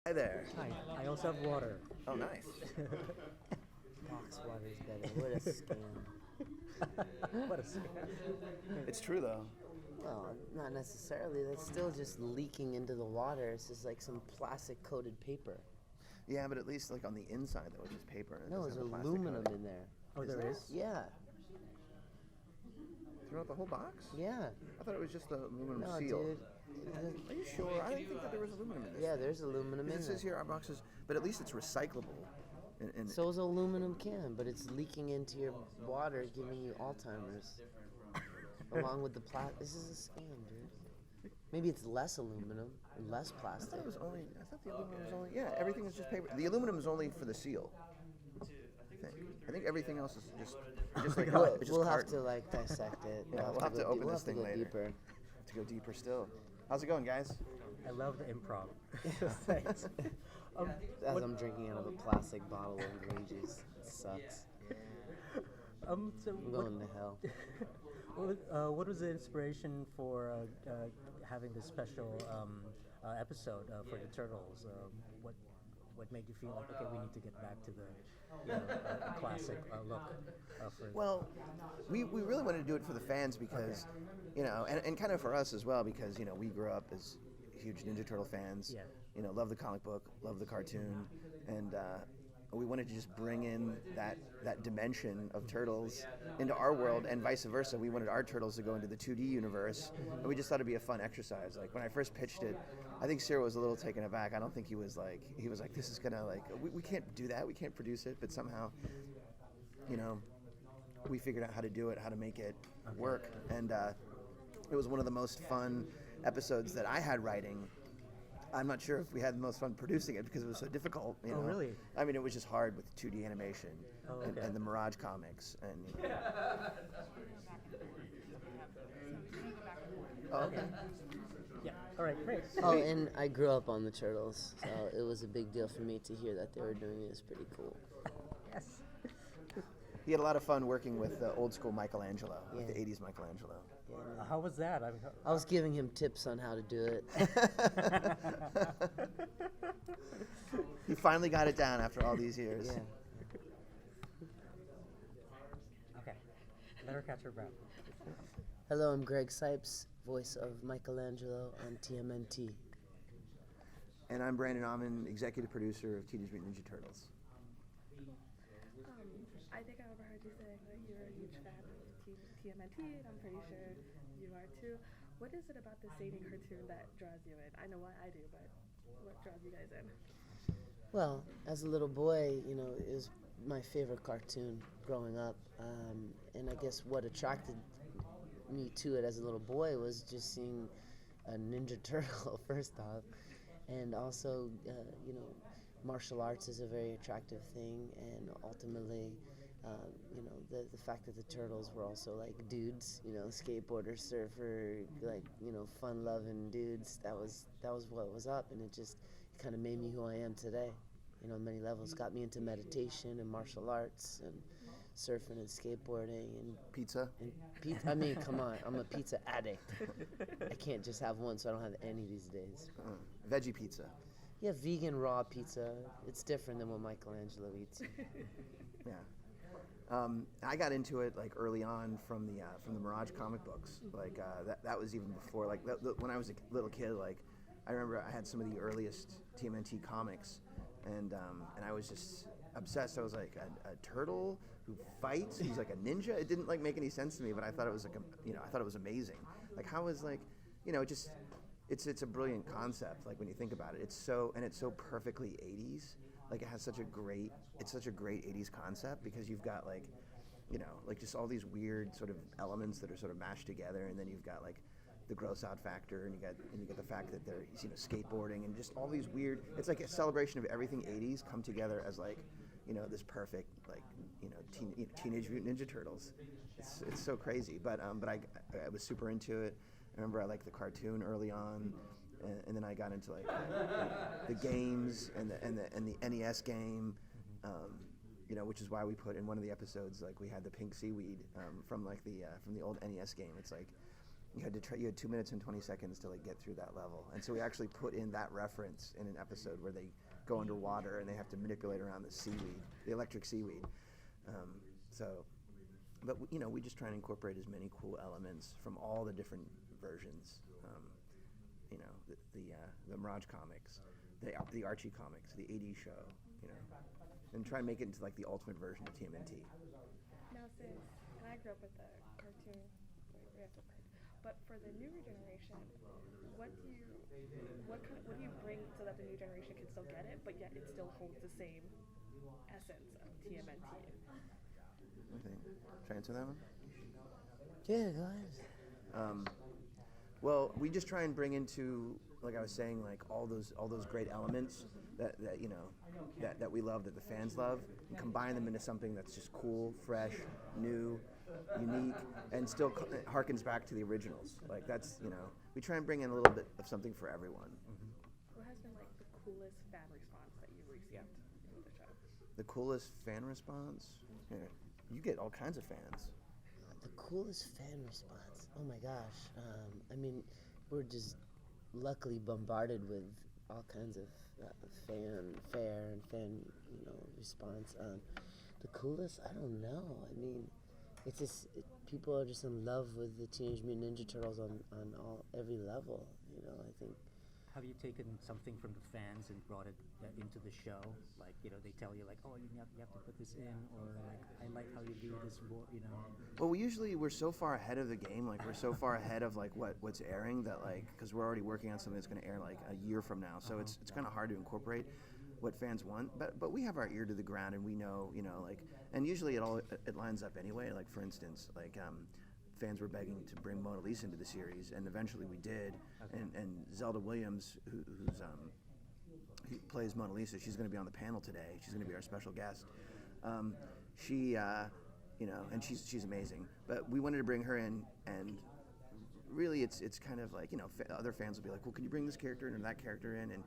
Hi there. Hi, I also have water. Oh, nice. Box water is better. What a scam. What a scam. It's true though. Well, not necessarily. That's still just leaking into the water. It's just like some plastic coated paper. Yeah, but at least like on the inside though, it's just paper. And it No, doesn't there's have a plastic aluminum coating. in there. Oh, there is? Yeah, Throughout the whole box? yeah. I thought it was just the aluminum No, seal. dude. Are you sure? I didn't think that there was aluminum in this. Yeah, there's aluminum in It says there. here our boxes, but at least it's recyclable. And So is aluminum can, but it's leaking into your water, giving you Alzheimer's. Along with the plastic. This is a scam, dude. Maybe it's less aluminum and less I plastic. thought it was only. I thought the aluminum was only. Yeah, everything is just paper. The aluminum is only for the seal. I think everything else is just like We'll, it's just we'll have carton. to like dissect it. Yeah, we'll have to go open we'll this have to thing go later. deeper. To go deeper still. How's it going, guys? I love the improv. Thanks. As What- I'm drinking out of a plastic bottle of green juice. It sucks. so I'm going to hell. what was the inspiration for having this special episode for the Turtles? What made you feel like, okay, we need to get back to the classic look for Well, we really wanted to do it for the fans because, and kind of for us as well because, we grew up as huge Ninja Turtle fans. Yeah. Love the comic book, love the cartoon, and we wanted to just bring in that dimension of Turtles into our world and vice versa. We wanted our Turtles to go into the 2D universe, and we just thought it'd be a fun exercise. Like when I first pitched it, I think Cyril was a little taken aback. I don't think he was like, this is gonna we can't do that, we can't produce it, but somehow, we figured out how to do it, how to make it work, and it was one of the most fun episodes that I had writing. I'm not sure if we had the most fun producing it because it was so difficult. Oh, really? I mean, it was just hard with 2D animation Oh, and, okay. and the Mirage comics. And oh, okay. Yeah. All right. Great. Oh, and I grew up on the Turtles, so it was a big deal for me to hear that they were doing it. It's pretty cool. Yes. He had a lot of fun working with old school Michelangelo, with the Yeah. 80s Michelangelo. How was that? I was giving him tips on how to do it. He finally got it down after all these years. Yeah. Okay. Let her catch her breath. Hello, I'm Greg Cipes, voice of Michelangelo on TMNT. And I'm Brandon Auman, executive producer of Teenage Mutant Ninja Turtles. I think I overheard you saying that you're a huge fan of TMNT, and I'm pretty sure you are too. What is it about the zany cartoon that draws you in? I know why I do, but what draws you guys in? Well, as a little boy, it was my favorite cartoon growing up. And I guess what attracted me to it as a little boy was just seeing a Ninja Turtle, first off. And also, martial arts is a very attractive thing. And ultimately, the fact that the Turtles were also like dudes, skateboarder, surfer, fun-loving dudes. That was what was up, and it kind of made me who I am today. On many levels, got me into meditation and martial arts and surfing and skateboarding and Pizza? pizza. I mean, come on, I'm a pizza addict. I can't just have one, so I don't have any these days. Veggie pizza. Yeah, vegan raw pizza. It's different than what Michelangelo eats. Yeah. I got into it like early on from the Mirage comic books. Like that was even before when I was a little kid. Like I remember I had some of the earliest TMNT comics, and I was just obsessed. I was like a turtle who fights. He's like a ninja. It didn't make any sense to me, but I thought it was I thought it was amazing. Like how is it's a brilliant concept. Like when you think about it, it's so perfectly 80s. Like it has such a great 80s concept because you've got just all these weird sort of elements that are sort of mashed together, and then you've got like the gross out factor, and you get the fact that they're skateboarding and just all these weird. It's like a celebration of everything 80s come together as this perfect Teenage Mutant Ninja Turtles. It's so crazy, but I was super into it. I remember I liked the cartoon early on. And then I got into the games and the NES game, which is why we put in one of the episodes we had the pink seaweed from the old NES game. It's like you had 2 minutes and 20 seconds to like get through that level, and so we actually put in that reference in an episode where they go underwater and they have to manipulate around the seaweed, the electric seaweed. But we just try and incorporate as many cool elements from all the different versions. The Mirage comics, the Archie comics, the 80s show, and try and make it into like the ultimate version of TMNT. Now, and I grew up with the cartoon, but for the newer generation, what do you bring so that the new generation can still get it, but yet it still holds the same essence of TMNT? Okay. Should I answer that one? Yeah, go ahead. Well, we just try and bring into, like I was saying, like all those great elements that we love, that the fans love, and combine them into something that's just cool, fresh, new, unique, and still harkens back to the originals. Like that's we try and bring in a little bit of something for everyone. What has been like the coolest fan response that you've received in the show? The coolest fan response? Yeah. You get all kinds of fans. The coolest fan response. Oh my gosh. I mean, we're just luckily bombarded with all kinds of fanfare and fan, response. The coolest, I don't know. I mean, it's just people are just in love with the Teenage Mutant Ninja Turtles on every level. I think. Have you taken something from the fans and brought it into the show? Like, they tell you like, oh, you have to put this in, or like, I like how you do this, Well, we're so far ahead of the game, like we're so far ahead of like what's airing that like, because we're already working on something that's going to air like a year from now, so it's kind of hard to incorporate what fans want, but we have our ear to the ground and we know, like, and usually it lines up anyway. Like for instance, like fans were begging to bring Mona Lisa into the series, and eventually we did. Okay. And Zelda Williams, who plays Mona Lisa, she's going to be on the panel today. She's going to be our special guest. She, and she's amazing. But we wanted to bring her in, and really, it's kind of like other fans will be like, well, can you bring this character in or that character in? And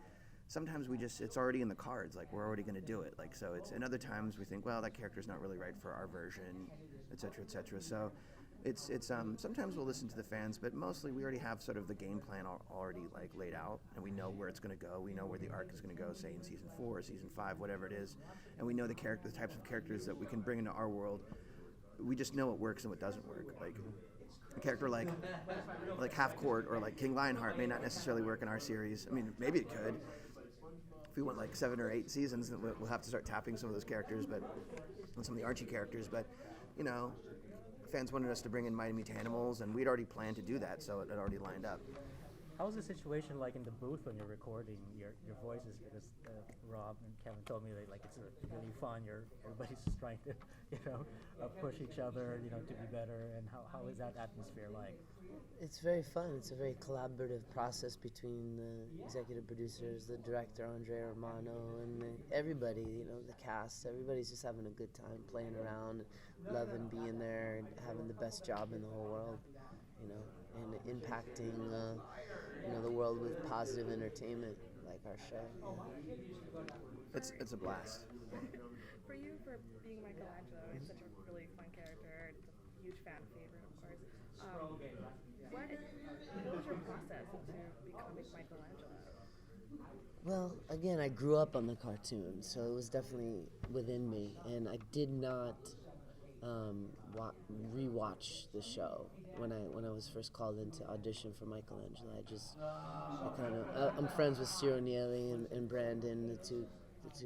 sometimes it's already in the cards, like we're already going to do it. Like so, and other times we think, well, that character's not really right for our version, et cetera, et cetera. So. It's sometimes we'll listen to the fans, but mostly we already have sort of the game plan already like laid out, and we know where it's going to go. We know where the arc is going to go, say in season 4 or season 5, whatever it is, and we know the types of characters that we can bring into our world. We just know what works and what doesn't work. Like a character like Half Court or like King Lionheart may not necessarily work in our series. I mean, maybe it could. If we went like 7 or 8 seasons, then we'll have to start tapping some of those characters, but some of the Archie characters. But fans wanted us to bring in Mighty Mutant Animals, and we'd already planned to do that, so it already lined up. How was the situation like in the booth when you're recording your voices? Because Rob and Kevin told me that like it's really fun. Everybody's just trying to push each other to be better. And how is that atmosphere like? It's very fun. It's a very collaborative process between the executive producers, the director Andre Romano, and everybody. The cast. Everybody's just having a good time playing around, loving being there, and having the best job in the whole world. And impacting the world with positive entertainment like our show. Yeah. It's a blast. For you, for being Michelangelo, it's such a really fun character. It's a huge fan favorite, of course. What was your process into becoming Michelangelo? Well, again, I grew up on the cartoon, so it was definitely within me, and I did not rewatch the show when I was first called in to audition for Michelangelo. I'm friends with Ciro Nieli and Brandon, the two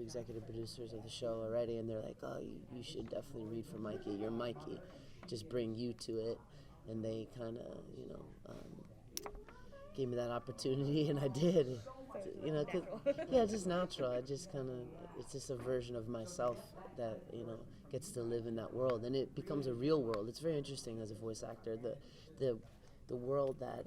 executive producers of the show already, and they're like, oh, you should definitely read for Mikey. You're Mikey. Just bring you to it. And they kind of, gave me that opportunity, and I did. Just natural. I just kind of, it's just a version of myself that, gets to live in that world, and it becomes a real world. It's very interesting as a voice actor. The world that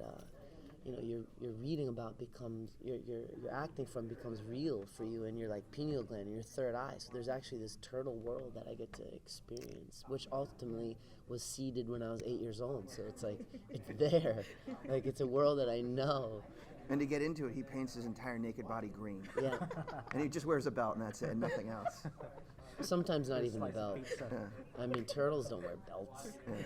you're reading about becomes you're acting from becomes real for you, and your like pineal gland and your third eye. So there's actually this turtle world that I get to experience, which ultimately was seeded when I was 8 years old. So it's like it's there, like it's a world that I know. And to get into it, he paints his entire naked body green. Yeah. And he just wears a belt, and that's it, and nothing else. Sometimes not even a belt. Yeah. I mean, turtles don't wear belts. Yeah.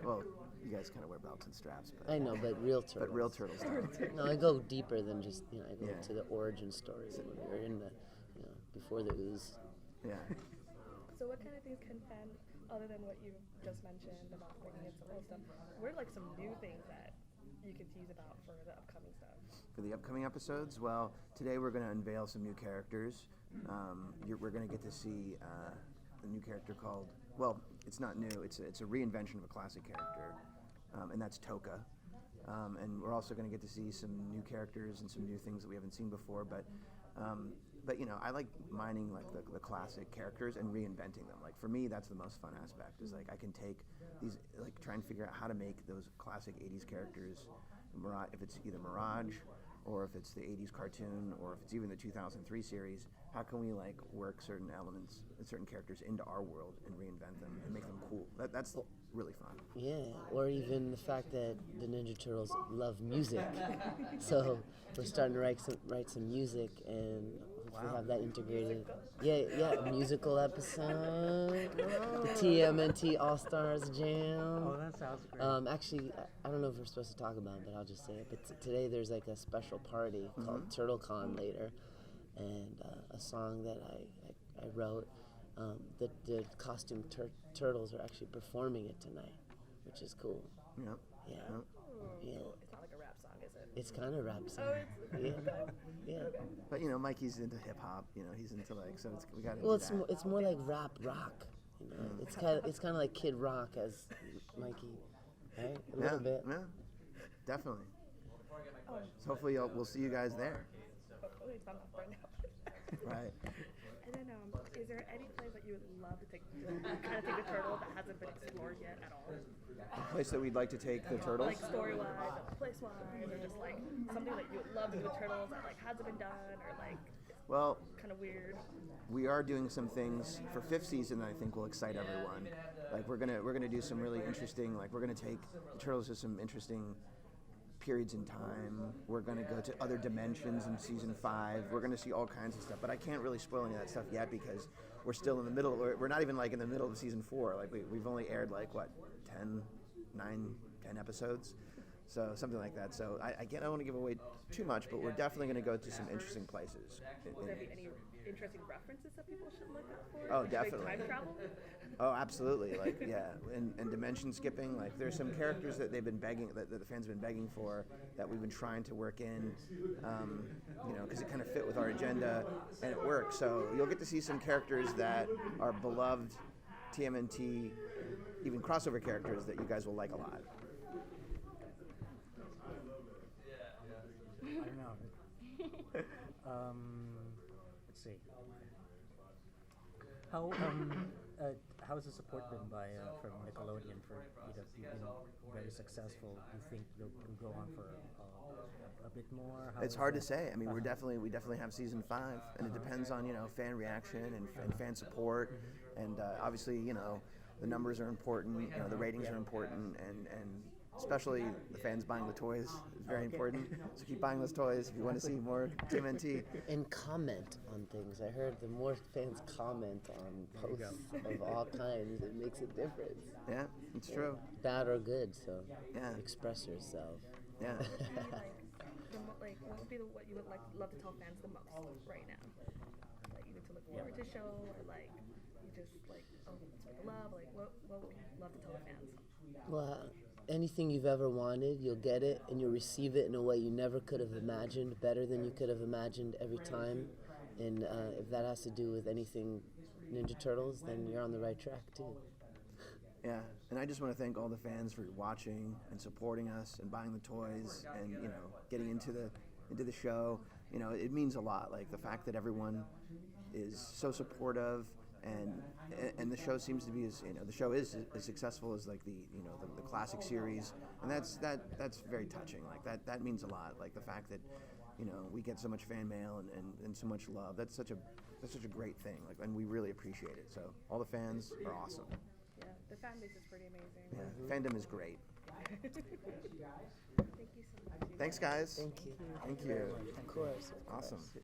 Well, You guys kind of wear belts and straps, but I know, but real turtles. but real turtles don't. No, I go deeper than just, I go Yeah. to the origin story when we were in the, before the ooze. Yeah. So what kind of things can fans, other than what you just mentioned about bringing in some old stuff, what are like some new things that you can tease about for the upcoming stuff? For the upcoming episodes, well, today we're going to unveil some new characters. We're going to get to see a new character called, well, it's not new, it's a reinvention of a classic character, and that's Toka. And we're also going to get to see some new characters and some new things that we haven't seen before, but I like mining like the classic characters and reinventing them. Like for me, that's the most fun aspect. Is like I can take these, like try and figure out how to make those classic '80s characters, if it's either Mirage, or if it's the '80s cartoon, or if it's even the 2003 series. How can we like work certain elements and certain characters into our world and reinvent them and make them cool? That's really fun. Yeah, or even the fact that the Ninja Turtles love music. So we're starting to write some music and hopefully have that integrated. Yeah, a musical episode. The TMNT All Stars Jam. Oh, that sounds great. Actually, I don't know if we're supposed to talk about it, but I'll just say it. But today there's like a special party called TurtleCon later, and a song that I wrote. The costume turtles are actually performing it tonight, which is cool. Yep. Yeah. Yep. Yeah. It's not like a rap song, is it? It's kind of rap song. Oh, Yeah. But Mikey's into hip hop. He's into like, so we got to. Well, do that. it's more like rap rock. It's kind of like Kid Rock as Mikey, right? A little bit. Yeah, definitely. So hopefully we'll see you guys there. Hopefully it's not right now. Right. And then, is there any place that you would love to take the turtle that hasn't been explored yet at all? A place that we'd like to take the turtles. Like story-wise, or place-wise, or just like something that you would love to do with turtles that like hasn't been done, or like Well, kind of weird. we are doing some things for fifth season that I think will excite everyone. Like we're gonna do some really interesting. Like we're gonna take the turtles to some interesting periods in time. We're going to go to other dimensions in season 5. We're going to see all kinds of stuff, but I can't really spoil any of that stuff yet because we're still in the middle. We're not even like in the middle of season 4. Like we've only aired like what 10 episodes, so something like that. So I don't want to give away too much, but we're definitely going to go to some interesting places. Will there be any interesting references that people should look out for? Oh, Like definitely. time travel? Oh, absolutely. Like, yeah. And dimension skipping. Like, there's some characters that they've been begging, that the fans have been begging for, that we've been trying to work in, because it kind of fit with our agenda, and it worked. So you'll get to see some characters that are beloved TMNT, even crossover characters that you guys will like a lot. I don't know. Let's see. How has the support been from Nickelodeon for you've been very successful? Do you think you'll go on for a bit more? It's hard to say. I mean, we definitely have season 5, and it depends on fan reaction and fan support, and obviously the numbers are important. The ratings are important, and especially the fans buying the toys is very important. So keep buying those toys if you want to see more TMNT. And comment on things. I heard the more fans comment on posts of all kinds, it makes a difference. Yeah, it's true. Bad or good, so Yeah. express yourself. Yeah. What would be what you would love to tell fans the most right now? Like either to look forward to show, or like you just like spread the love. Like what would you love to tell the fans? Well, anything you've ever wanted, you'll get it, and you'll receive it in a way you never could have imagined, better than you could have imagined every time. And if that has to do with anything Ninja Turtles, then you're on the right track too. Yeah, and I just want to thank all the fans for watching and supporting us and buying the toys and getting into the show. It means a lot. Like the fact that everyone is so supportive, and the show seems to be as as successful as like the classic series, and that's very touching. Like that means a lot. Like the fact that we get so much fan mail and so much love. That's such a great thing. Like, and we really appreciate it. So all the fans are awesome. Yeah, the fan base is pretty amazing. Yeah, fandom is great. Thank you so much. Thanks, guys. Thank you. Thank you. Of course. Awesome.